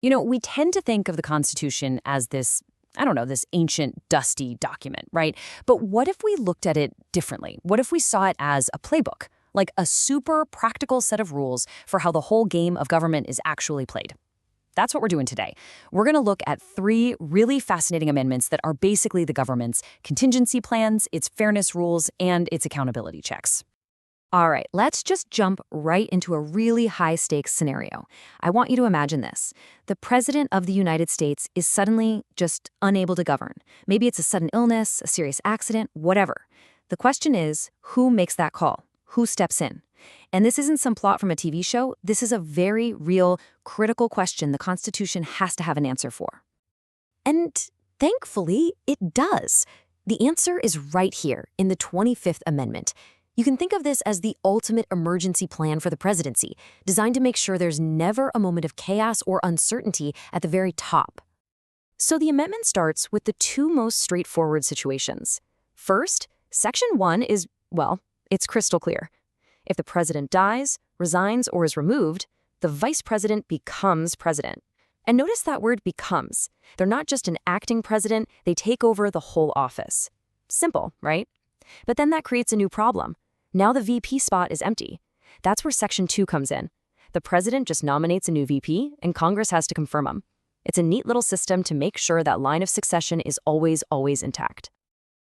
We tend to think of the Constitution as this, I don't know, this ancient, dusty document, right? But what if we looked at it differently? What if we saw it as a playbook, like a super practical set of rules for how the whole game of government is actually played? That's what we're doing today. We're going to look at 3 really fascinating amendments that are basically the government's contingency plans, its fairness rules, and its accountability checks. All right, let's just jump right into a really high-stakes scenario. I want you to imagine this. The President of the United States is suddenly just unable to govern. Maybe it's a sudden illness, a serious accident, whatever. The question is, who makes that call? Who steps in? And this isn't some plot from a TV show. This is a very real, critical question the Constitution has to have an answer for. And thankfully, it does. The answer is right here in the 25th Amendment. You can think of this as the ultimate emergency plan for the presidency, designed to make sure there's never a moment of chaos or uncertainty at the very top. So the amendment starts with the 2 most straightforward situations. First, Section 1 is, well, it's crystal clear. If the president dies, resigns, or is removed, the vice president becomes president. And notice that word becomes. They're not just an acting president, they take over the whole office. Simple, right? But then that creates a new problem. Now the VP spot is empty. That's where Section 2 comes in. The president just nominates a new VP, and Congress has to confirm him. It's a neat little system to make sure that line of succession is always intact.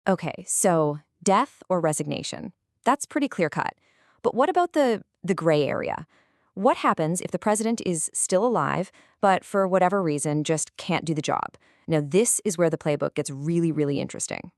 Okay, so death or resignation. That's pretty clear-cut. But what about the gray area? What happens if the president is still alive, but for whatever reason just can't do the job? Now, this is where the playbook gets really, really interesting.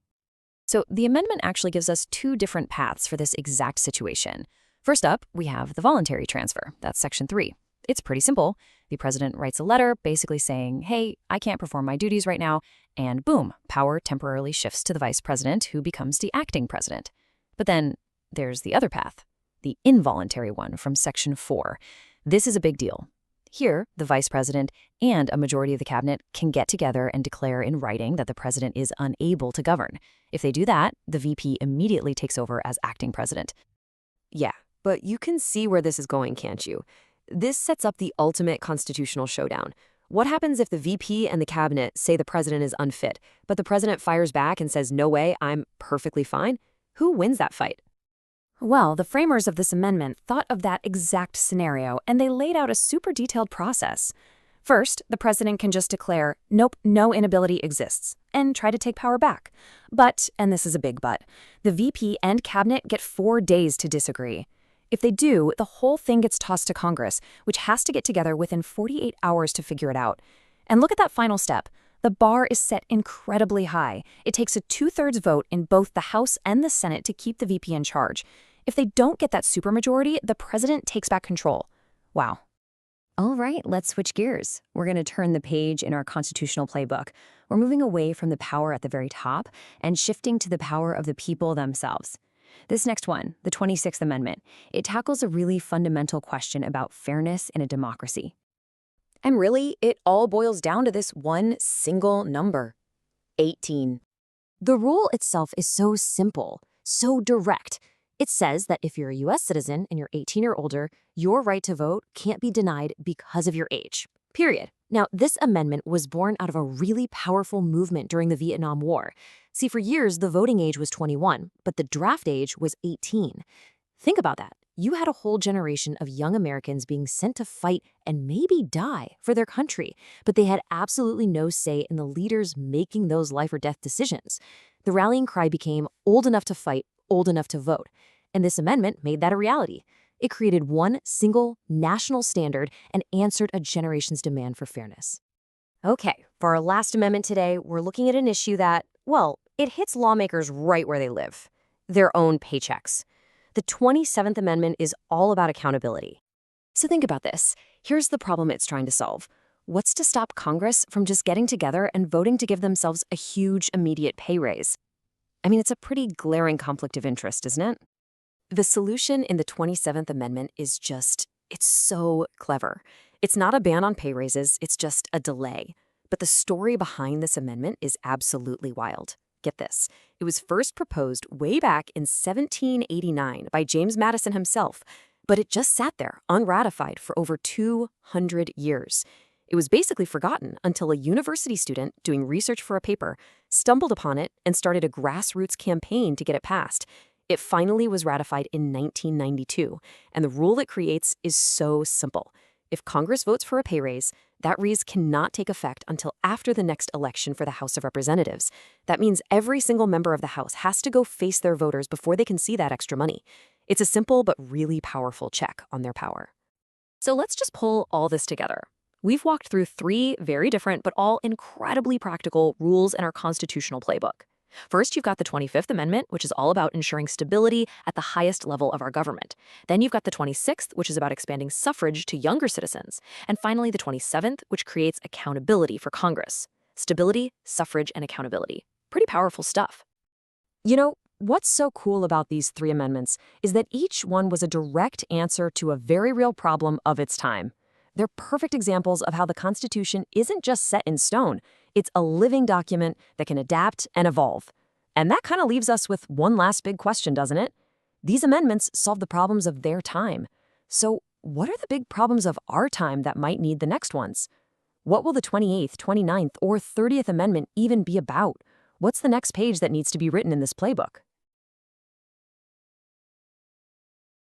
So the amendment actually gives us 2 different paths for this exact situation. First up, we have the voluntary transfer. That's Section 3. It's pretty simple. The president writes a letter basically saying, hey, I can't perform my duties right now, and boom, power temporarily shifts to the vice president, who becomes the acting president. But then there's the other path, the involuntary one from Section 4. This is a big deal. Here, the vice president and a majority of the cabinet can get together and declare in writing that the president is unable to govern. If they do that, the VP immediately takes over as acting president. Yeah, but you can see where this is going, can't you? This sets up the ultimate constitutional showdown. What happens if the VP and the cabinet say the president is unfit, but the president fires back and says, no way, I'm perfectly fine? Who wins that fight? Well, the framers of this amendment thought of that exact scenario, and they laid out a super detailed process. First, the president can just declare, nope, no inability exists, and try to take power back. But, and this is a big but, the VP and cabinet get 4 days to disagree. If they do, the whole thing gets tossed to Congress, which has to get together within 48 hours to figure it out. And look at that final step. The bar is set incredibly high. It takes a 2/3 vote in both the House and the Senate to keep the VP in charge. If they don't get that supermajority, the president takes back control. Wow. All right, let's switch gears. We're going to turn the page in our constitutional playbook. We're moving away from the power at the very top and shifting to the power of the people themselves. This next one, the 26th Amendment, it tackles a really fundamental question about fairness in a democracy. And really, it all boils down to this one single number, 18. The rule itself is so simple, so direct. It says that if you're a U.S. citizen and you're 18 or older, your right to vote can't be denied because of your age. Period. Now, this amendment was born out of a really powerful movement during the Vietnam War. See, for years, the voting age was 21, but the draft age was 18. Think about that. You had a whole generation of young Americans being sent to fight and maybe die for their country, but they had absolutely no say in the leaders making those life or death decisions. The rallying cry became old enough to fight, old enough to vote. And this amendment made that a reality. It created one single national standard and answered a generation's demand for fairness. Okay, for our last amendment today, we're looking at an issue that, well, it hits lawmakers right where they live, their own paychecks. The 27th Amendment is all about accountability. So think about this. Here's the problem it's trying to solve. What's to stop Congress from just getting together and voting to give themselves a huge immediate pay raise? I mean, it's a pretty glaring conflict of interest, isn't it? The solution in the 27th Amendment is it's so clever. It's not a ban on pay raises, it's just a delay. But the story behind this amendment is absolutely wild. Get this. It was first proposed way back in 1789 by James Madison himself, but it just sat there unratified for over 200 years. It was basically forgotten until a university student doing research for a paper stumbled upon it and started a grassroots campaign to get it passed. It finally was ratified in 1992, and the rule it creates is so simple. If Congress votes for a pay raise, that raise cannot take effect until after the next election for the House of Representatives. That means every single member of the House has to go face their voters before they can see that extra money. It's a simple but really powerful check on their power. So let's just pull all this together. We've walked through 3 very different but all incredibly practical rules in our constitutional playbook. First, you've got the 25th Amendment, which is all about ensuring stability at the highest level of our government. Then you've got the 26th, which is about expanding suffrage to younger citizens. And finally, the 27th, which creates accountability for Congress. Stability, suffrage, and accountability. Pretty powerful stuff. You know, what's so cool about these 3 amendments is that each one was a direct answer to a very real problem of its time. They're perfect examples of how the Constitution isn't just set in stone. It's a living document that can adapt and evolve. And that kind of leaves us with one last big question, doesn't it? These amendments solve the problems of their time. So what are the big problems of our time that might need the next ones? What will the 28th, 29th, or 30th Amendment even be about? What's the next page that needs to be written in this playbook?